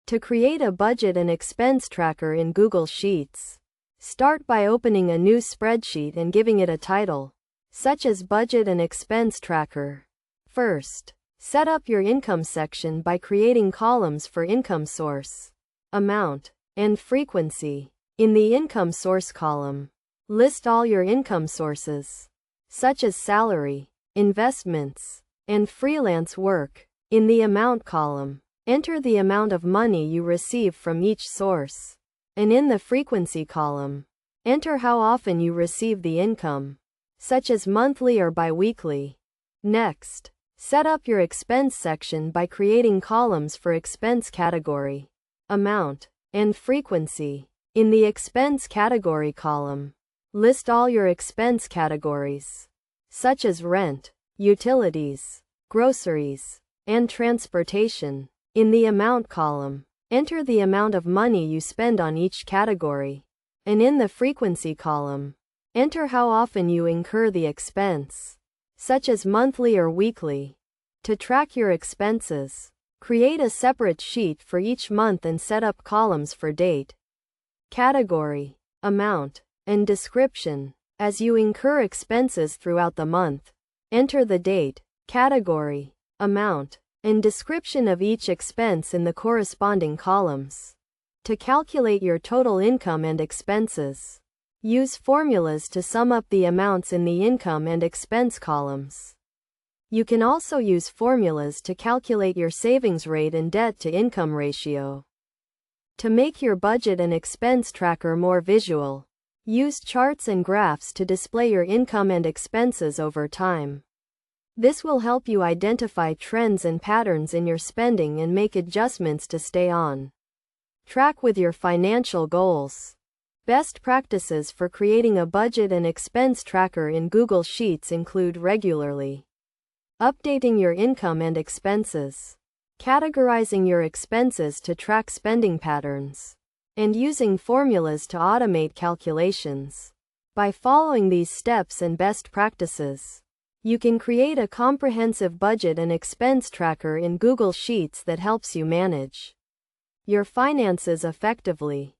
To create a budget and expense tracker in Google Sheets, start by opening a new spreadsheet and giving it a title, such as Budget and Expense Tracker. First, set up your income section by creating columns for income source, amount, and frequency. In the income source column, list all your income sources, such as salary, investments, and freelance work. In the amount column, enter the amount of money you receive from each source. And in the frequency column, enter how often you receive the income, such as monthly or bi-weekly. Next, set up your expense section by creating columns for expense category, amount, and frequency. In the expense category column, list all your expense categories, such as rent, utilities, groceries, and transportation. In the amount column, enter the amount of money you spend on each category. And in the frequency column, enter how often you incur the expense, such as monthly or weekly. To track your expenses, create a separate sheet for each month and set up columns for date, category, amount, and description. As you incur expenses throughout the month, enter the date, category, amount, and description of each expense in the corresponding columns. To calculate your total income and expenses, use formulas to sum up the amounts in the income and expense columns. You can also use formulas to calculate your savings rate and debt-to-income ratio. To make your budget and expense tracker more visual, use charts and graphs to display your income and expenses over time. This will help you identify trends and patterns in your spending and make adjustments to stay on track with your financial goals. Best practices for creating a budget and expense tracker in Google Sheets include regularly updating your income and expenses, categorizing your expenses to track spending patterns, and using formulas to automate calculations. By following these steps and best practices, you can create a comprehensive budget and expense tracker in Google Sheets that helps you manage your finances effectively.